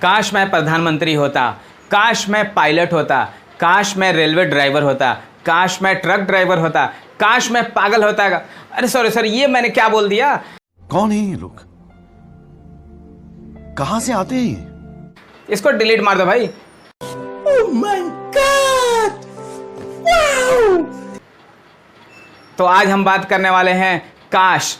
काश मैं प्रधानमंत्री होता, काश मैं पायलट होता, काश मैं रेलवे ड्राइवर होता, काश मैं ट्रक ड्राइवर होता, काश मैं पागल होता। अरे सॉरी सर, ये मैंने क्या बोल दिया? कौन है ये लोग? कहां से आते हैं ये? इसको डिलीट मार दो भाई। Oh my God! Wow! तो आज हम बात करने वाले हैं काश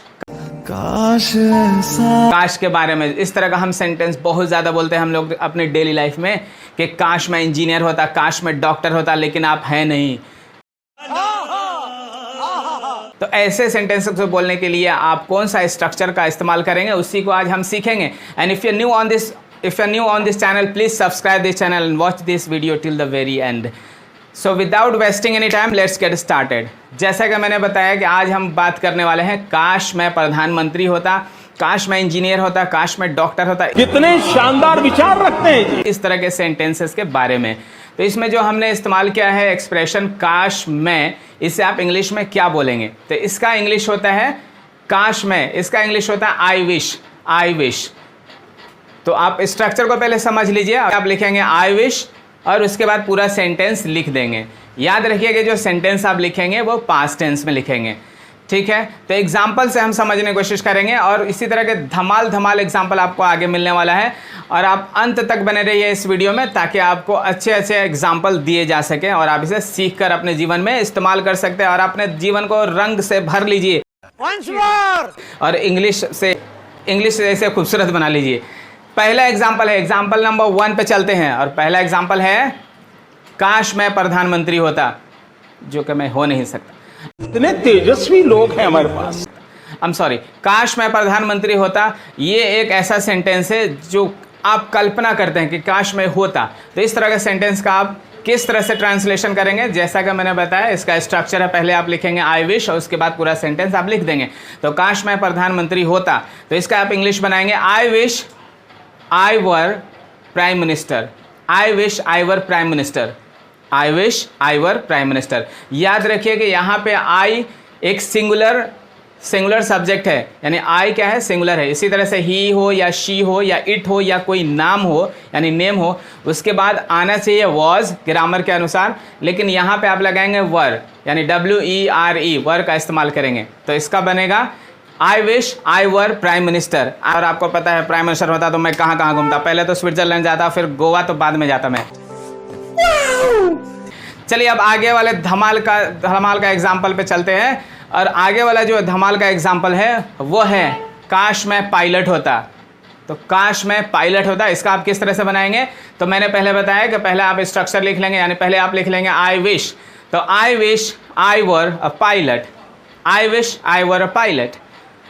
काश के बारे में। इस तरह का हम सेंटेंस बहुत ज़्यादा बोलते हैं हम लोग अपने डेली लाइफ में कि काश मैं इंजीनियर होता, काश मैं डॉक्टर होता, लेकिन आप हैं नहीं। तो ऐसे सेंटेंसेस को बोलने के लिए आप कौन सा स्ट्रक्चर का इस्तेमाल करेंगे, उसी को आज हम सीखेंगे। And if you new on this channel, please subscribe this channel and watch this video till the very and. So without wasting any time, let's get started. जैसा कि मैंने बताया कि आज हम बात करने वाले हैं काश मैं प्रधानमंत्री होता, काश मैं इंजीनियर होता, काश मैं डॉक्टर होता। कितने शानदार विचार रखते हैं जी। इस तरह के सेंटेंसेस के बारे में। तो इसमें जो हमने इस्तेमाल किया है एक्सप्रेशन काश मैं, इसे आप इंग्लिश में क्या बोलेंगे? तो इसका इंग्लिश होता है काश मैं, इसका इंग्लिश होता है आई विश। I wish. तो आप स्ट्रक्चर को पहले समझ लीजिए। आप लिखेंगे आई विश और उसके बाद पूरा सेंटेंस लिख देंगे। याद रखिए कि जो सेंटेंस आप लिखेंगे वो पास्ट टेंस में लिखेंगे, ठीक है? तो एग्जाम्पल से हम समझने की कोशिश करेंगे और इसी तरह के धमाल एग्जाम्पल आपको आगे मिलने वाला है। और आप अंत तक बने रहिए इस वीडियो में ताकि आपको अच्छे एग्जाम्पल दिए जा सकें और आप इसे सीख कर अपने जीवन में इस्तेमाल कर सकते हैं और अपने जीवन को रंग से भर लीजिए और इंग्लिश से इसे खूबसूरत बना लीजिए। पहला एग्जाम्पल है, एग्जाम्पल नंबर 1 पे चलते हैं और पहला एग्जाम्पल है काश मैं प्रधानमंत्री होता, जो कि मैं हो नहीं सकता। इतने तेजस्वी लोग हैं हमारे पास। काश मैं प्रधानमंत्री होता, ये एक ऐसा सेंटेंस है जो आप कल्पना करते हैं कि काश मैं होता। तो इस तरह के सेंटेंस का आप किस तरह से ट्रांसलेशन करेंगे? जैसा कि मैंने बताया, इसका स्ट्रक्चर है, पहले आप लिखेंगे आई विश और उसके बाद पूरा सेंटेंस आप लिख देंगे। तो काश मैं प्रधानमंत्री होता, तो इसका आप इंग्लिश बनाएंगे I wish I were prime minister. I wish I were prime minister. I wish I were prime minister. याद रखिए कि यहाँ पे आई एक सिंगुलर सब्जेक्ट है, यानी आई क्या है? सिंगुलर है। इसी तरह से ही हो या शी हो या इट हो या कोई नाम हो यानी नेम हो, उसके बाद आना चाहिए वॉज ग्रामर के अनुसार, लेकिन यहाँ पे आप लगाएंगे वर यानी WERE, वर का इस्तेमाल करेंगे। तो इसका बनेगा I wish I were prime minister. और आपको पता है प्राइम मिनिस्टर होता तो मैं कहाँ कहाँ घूमता, पहले तो स्विट्जरलैंड जाता, फिर गोवा, तो बाद में जाता मैं। चलिए अब आगे वाले धमाल का एग्जाम्पल पे चलते हैं और आगे वाला जो धमाल का एग्जाम्पल है वो है काश मैं पायलट होता। तो काश मैं पायलट होता, इसका आप किस तरह से बनाएंगे? तो मैंने पहले बताया कि पहले आप स्ट्रक्चर लिख लेंगे, यानी पहले आप लिख लेंगे आई विश। तो I wish I were a pilot. I wish I were a pilot.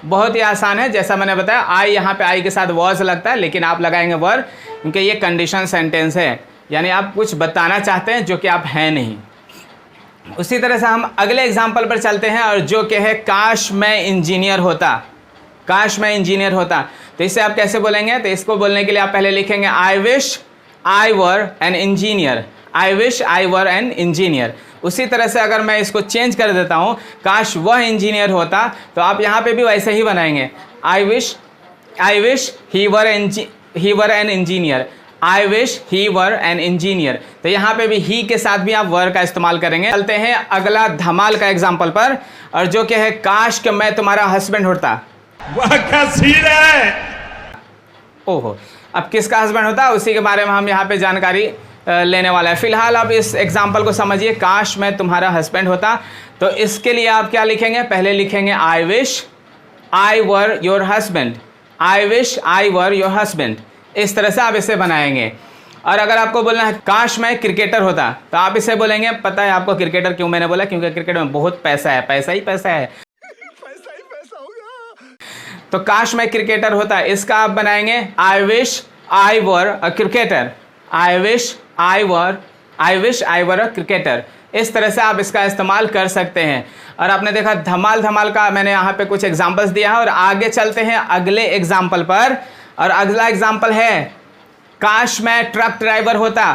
बहुत ही आसान है, जैसा मैंने बताया आई यहाँ पे आई के साथ वॉज लगता है, लेकिन आप लगाएंगे वर क्योंकि ये कंडीशन सेंटेंस है, यानी आप कुछ बताना चाहते हैं जो कि आप हैं नहीं। उसी तरह से हम अगले एग्जाम्पल पर चलते हैं और जो कि है काश मैं इंजीनियर होता। काश मैं इंजीनियर होता, तो इसे आप कैसे बोलेंगे? तो इसको बोलने के लिए आप पहले लिखेंगे I wish I were an engineer. I wish I were an engineer. उसी तरह से अगर मैं इसको चेंज कर देता हूँ, काश वह इंजीनियर होता, तो आप यहाँ पे भी वैसे ही बनाएंगे I wish he were an engineer. I wish he were an engineer. तो यहाँ पे भी ही के साथ भी आप वर का इस्तेमाल करेंगे। चलते हैं अगला धमाल का एग्जाम्पल पर और जो कि है काश कि मैं तुम्हारा हस्बैंड होता। वाह क्या सीन है। ओहो, अब किसका हस्बैंड होता उसी के बारे में हम यहाँ पे जानकारी लेने वाला है। फिलहाल आप इस एग्जाम्पल को समझिए, काश मैं तुम्हारा हस्बैंड होता। तो इसके लिए आप क्या लिखेंगे? पहले लिखेंगे I wish I were your husband. I wish I were your husband. इस तरह से आप इसे बनाएंगे। और अगर आपको बोलना है काश मैं क्रिकेटर होता, तो आप इसे बोलेंगे, पता है आपको क्रिकेटर क्यों मैंने बोला? क्योंकि क्रिकेट में बहुत पैसा है, पैसा ही पैसा है। पैसा होगा। तो काश मैं क्रिकेटर होता, इसका आप बनाएंगे I wish I were a cricketer. I wish I were a cricketer. इस तरह से आप इसका इस्तेमाल कर सकते हैं। और आपने देखा धमाल का मैंने यहाँ पे कुछ एग्जाम्पल्स दिया है और आगे चलते हैं अगले एग्जाम्पल पर। और अगला एग्जाम्पल है काश मैं ट्रक ड्राइवर होता।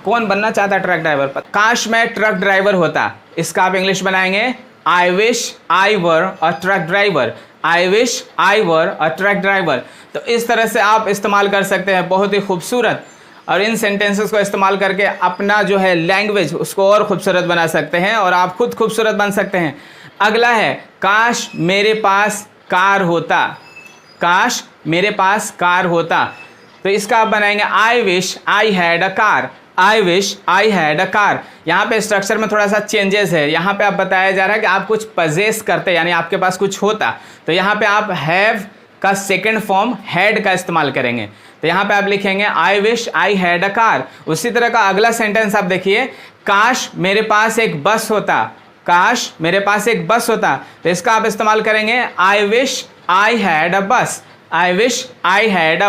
कौन बनना चाहता है ट्रक ड्राइवर? पर काश मैं ट्रक ड्राइवर होता, इसका आप इंग्लिश बनाएंगे I wish I were a truck driver. I wish I were a truck driver. तो इस तरह से आप इस्तेमाल कर सकते हैं, बहुत ही खूबसूरत। और इन सेंटेंसेस को इस्तेमाल करके अपना जो है लैंग्वेज उसको और खूबसूरत बना सकते हैं और आप खुद खूबसूरत बन सकते हैं। अगला है काश मेरे पास कार होता। काश मेरे पास कार होता, तो इसका आप बनाएंगे I wish I had a car. I wish I had a car. यहाँ पे स्ट्रक्चर में थोड़ा सा चेंजेस है। यहाँ पे आप बताया जा रहा है कि आप कुछ पजेस करते, यानी आपके पास कुछ होता, तो यहाँ पे आप हैव का सेकंड फॉर्म हैड का इस्तेमाल करेंगे। तो यहाँ पे आप लिखेंगे I wish I had a car. उसी तरह का अगला सेंटेंस आप देखिए, काश मेरे पास एक बस होता। काश मेरे पास एक बस होता, तो इसका आप इस्तेमाल करेंगे I wish I had a बस। I wish I had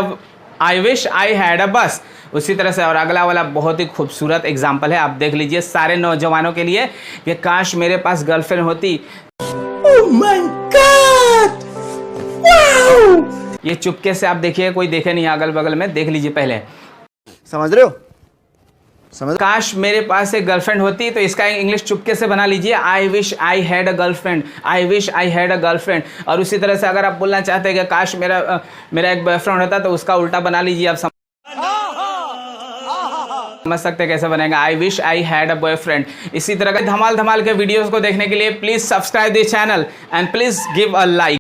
a बस। उसी तरह से और अगला वाला बहुत ही खूबसूरत एग्जाम्पल है, आप देख लीजिए सारे नौजवानों के लिए कि काश मेरे पास गर्लफ्रेंड होती। Oh my God! Wow! ये चुपके से आप देखिए, कोई देखे नहीं अगल बगल में, देख लीजिए पहले। समझ रहे हो? काश मेरे पास एक गर्लफ्रेंड होती, तो इसका इंग्लिश चुपके से बना लीजिए I wish I had a girlfriend. I wish I had a girlfriend. और उसी तरह से अगर आप बोलना चाहते हैं कि काश मेरा एक बॉयफ्रेंड होता, तो उसका उल्टा बना लीजिए। आप समझ सकते हैं कैसे बनेगा, I wish I had a boyfriend. इसी तरह के धमाल धमाल के वीडियोस को देखने के लिए please subscribe this channel and please give a like.